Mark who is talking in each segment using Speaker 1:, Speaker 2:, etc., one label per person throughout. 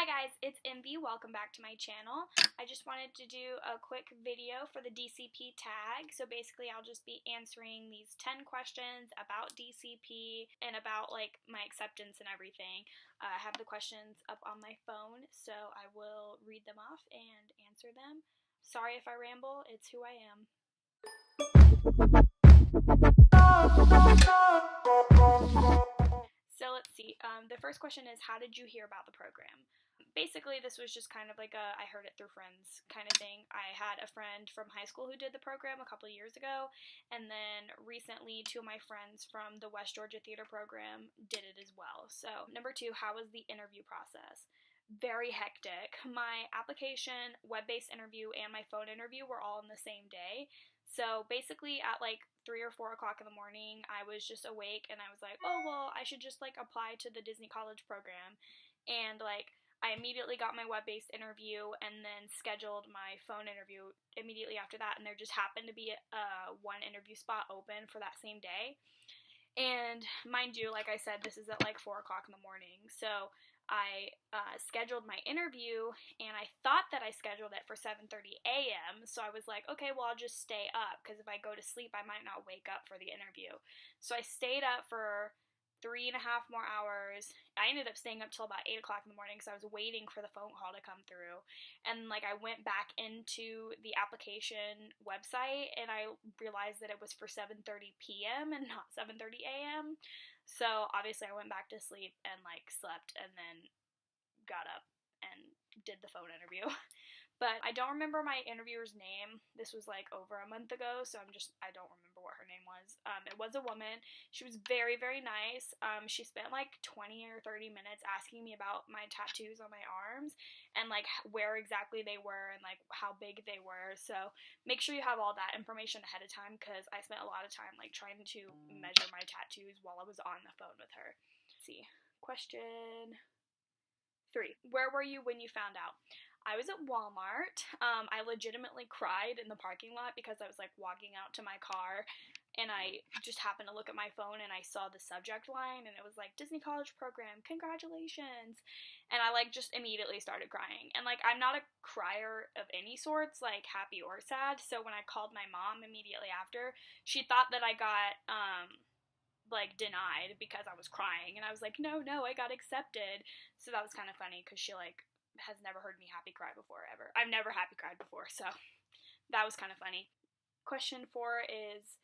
Speaker 1: Hi guys, it's Envy. Welcome back to my channel. I just wanted to do a quick video for the DCP tag. So basically I'll just be answering these 10 questions about DCP and about like my acceptance and everything. I have the questions up on my phone, so I will read them off and answer them. Sorry if I ramble, it's who I am. So let's see, the first question is, how did you hear about the program? Basically, this was just kind of like I heard it through friends kind of thing. I had a friend from high school who did the program a couple of years ago, and then recently 2 of my friends from the West Georgia Theater program did it as well. So, number 2, how was the interview process? Very hectic. My application, web-based interview, and my phone interview were all in the same day. So basically at like 3 or 4 o'clock in the morning, I was just awake and I was like, oh, well, I should just like apply to the Disney College program. And like, I immediately got my web-based interview and then scheduled my phone interview immediately after that. And there just happened to be one interview spot open for that same day. And mind you, like I said, this is at like 4 o'clock in the morning. So I scheduled my interview, and I thought that I scheduled it for 7:30 a.m. So I was like, okay, well, I'll just stay up, because if I go to sleep, I might not wake up for the interview. So I stayed up for 3.5 more hours. I ended up staying up till about 8 o'clock in the morning because I was waiting for the phone call to come through. And like I went back into the application website and I realized that it was for 7:30 p.m. and not 7:30 a.m. So obviously I went back to sleep and like slept and then got up and did the phone interview. But I don't remember my interviewer's name. This was like over a month ago, so I don't remember what her name was. It was a woman. She was very, very nice. She spent like 20 or 30 minutes asking me about my tattoos on my arms and like where exactly they were and like how big they were. So make sure you have all that information ahead of time, because I spent a lot of time like trying to measure my tattoos while I was on the phone with her. Let's see. Question 3. Where were you when you found out? I was at Walmart. I legitimately cried in the parking lot because I was like walking out to my car and I just happened to look at my phone and I saw the subject line and it was like, Disney College program, congratulations. And I like just immediately started crying. And like, I'm not a crier of any sorts, like happy or sad. So when I called my mom immediately after, she thought that I got, like denied because I was crying, and I was like, no, I got accepted. So that was kind of funny because she like has never heard me happy cry before ever. I've never happy cried before, so that was kind of funny. Question 4 is,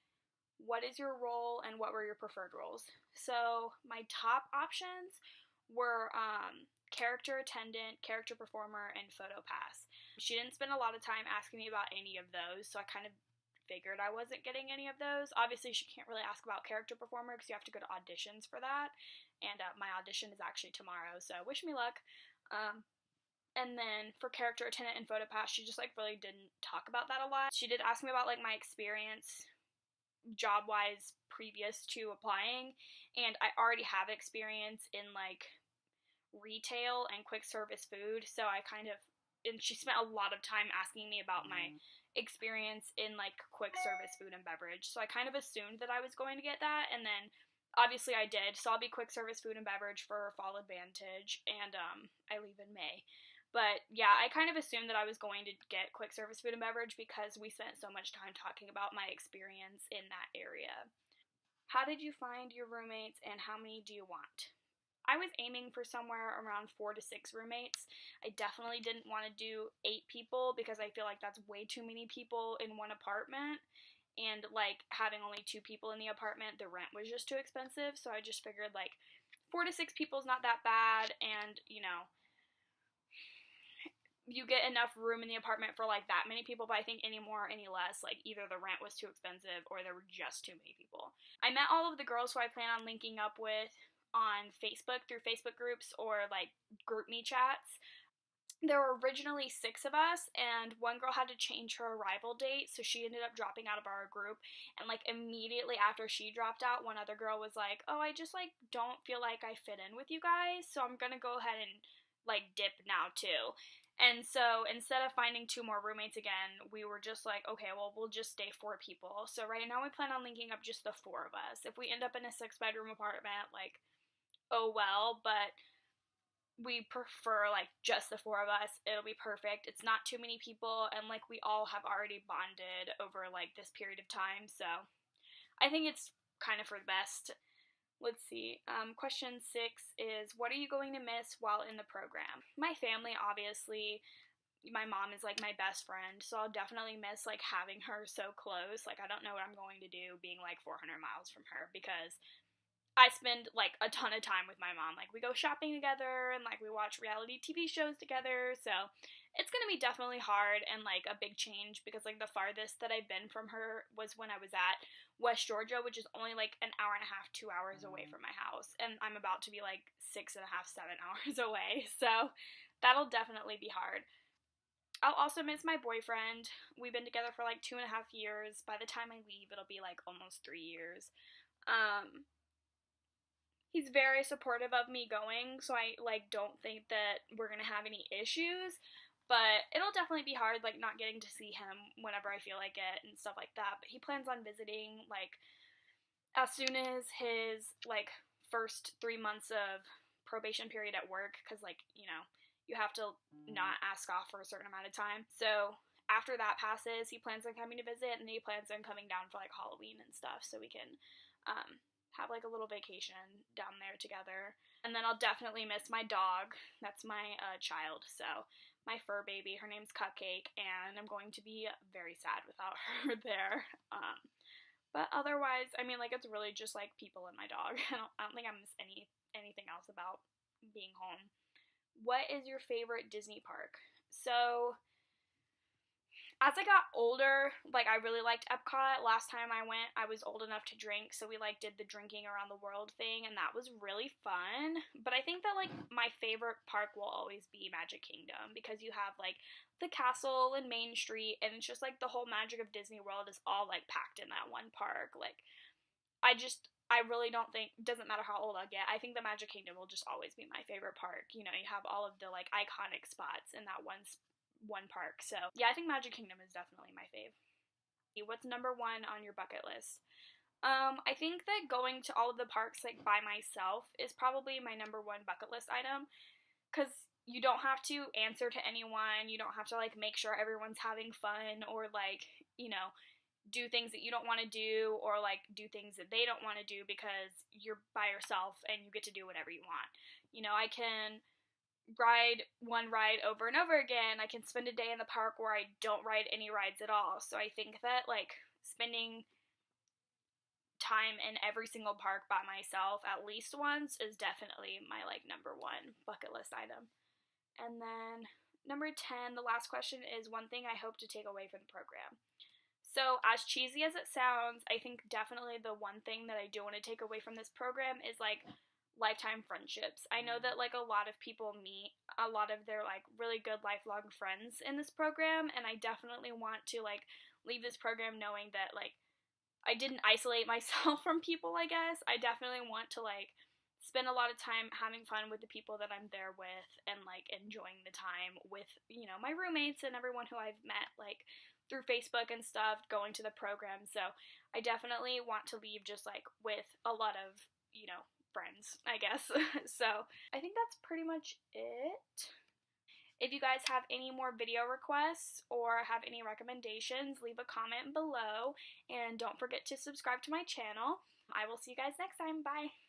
Speaker 1: what is your role and what were your preferred roles? So my top options were character attendant, character performer, and photo pass. She didn't spend a lot of time asking me about any of those, so I kind of figured I wasn't getting any of those. Obviously, she can't really ask about character performer because you have to go to auditions for that, and my audition is actually tomorrow, so wish me luck. And then for character attendant and photo pass, she just like really didn't talk about that a lot. She did ask me about like my experience job-wise previous to applying, and I already have experience in like retail and quick service food, so and she spent a lot of time asking me about my experience in like quick service food and beverage, so I kind of assumed that I was going to get that, and then obviously I did. So I'll be quick service food and beverage for Fall Advantage, and I leave in May. But yeah, I kind of assumed that I was going to get quick service food and beverage because we spent so much time talking about my experience in that area. How did you find your roommates and how many do you want? I was aiming for somewhere around 4 to 6 roommates. I definitely didn't want to do 8 people because I feel like that's way too many people in one apartment. And like having only 2 people in the apartment, the rent was just too expensive. So I just figured like 4 to 6 people is not that bad. And you know, you get enough room in the apartment for like that many people, but I think any more, any less, like either the rent was too expensive or there were just too many people. I met all of the girls who I plan on linking up with on Facebook through Facebook groups or like GroupMe chats. There were originally 6 of us, and one girl had to change her arrival date, so she ended up dropping out of our group. And like immediately after she dropped out, one other girl was like, oh, I just like don't feel like I fit in with you guys, so I'm gonna go ahead and like dip now too. And so instead of finding 2 more roommates again, we were just like, okay, well, we'll just stay 4 people. So right now we plan on linking up just the 4 of us. If we end up in a 6-bedroom apartment, like, oh well, but we prefer, like, just the 4 of us. It'll be perfect. It's not too many people, and, like, we all have already bonded over, like, this period of time, so I think it's kind of for the best. Let's see. Question 6 is, what are you going to miss while in the program? My family, obviously. My mom is, like, my best friend, so I'll definitely miss, like, having her so close. Like, I don't know what I'm going to do being, like, 400 miles from her, because I spend, like, a ton of time with my mom. Like, we go shopping together, and, like, we watch reality TV shows together, so it's gonna be definitely hard and, like, a big change, because, like, the farthest that I've been from her was when I was at West Georgia, which is only, like, an hour and a half, 2 hours away from my house, and I'm about to be, like, 6.5, 7 hours away, so that'll definitely be hard. I'll also miss my boyfriend. We've been together for, like, 2.5 years. By the time I leave, it'll be, like, almost 3 years. He's very supportive of me going, so I, like, don't think that we're gonna have any issues, but it'll definitely be hard, like, not getting to see him whenever I feel like it and stuff like that. But he plans on visiting, like, as soon as his, like, first 3 months of probation period at work, because, like, you know, you have to not ask off for a certain amount of time. So after that passes, he plans on coming to visit, and he plans on coming down for, like, Halloween and stuff, so we can have, like, a little vacation down there together. And then I'll definitely miss my dog. That's my child, so my fur baby. Her name's Cupcake, and I'm going to be very sad without her there. But otherwise, I mean, like, it's really just, like, people and my dog. I don't think I miss anything else about being home. What is your favorite Disney park? So, as I got older, like, I really liked Epcot. Last time I went, I was old enough to drink, so we, like, did the drinking around the world thing, and that was really fun. But I think that, like, my favorite park will always be Magic Kingdom, because you have, like, the castle and Main Street, and it's just, like, the whole magic of Disney World is all, like, packed in that one park. Like, I really don't think, doesn't matter how old I get, I think the Magic Kingdom will just always be my favorite park. You know, you have all of the, like, iconic spots in that one park. So yeah, I think Magic Kingdom is definitely my fave. What's number 1 on your bucket list? I think that going to all of the parks, like, by myself is probably my number 1 bucket list item, because you don't have to answer to anyone. You don't have to, like, make sure everyone's having fun, or, like, you know, do things that you don't want to do, or, like, do things that they don't want to do, because you're by yourself and you get to do whatever you want. You know, I can ride one ride over and over again. I can spend a day in the park where I don't ride any rides at all. So I think that, like, spending time in every single park by myself at least once is definitely my, like, number 1 bucket list item. And then number 10, the last question, is one thing I hope to take away from the program. So, as cheesy as it sounds, I think definitely the one thing that I do want to take away from this program is, like, lifetime friendships. I know that, like, a lot of people meet a lot of their, like, really good lifelong friends in this program, and I definitely want to, like, leave this program knowing that, like, I didn't isolate myself from people, I guess. I definitely want to, like, spend a lot of time having fun with the people that I'm there with, and, like, enjoying the time with, you know, my roommates and everyone who I've met, like, through Facebook and stuff, going to the program. So I definitely want to leave just, like, with a lot of, you know, friends, I guess. So I think that's pretty much it. If you guys have any more video requests or have any recommendations, leave a comment below, and don't forget to subscribe to my channel. I will see you guys next time. Bye!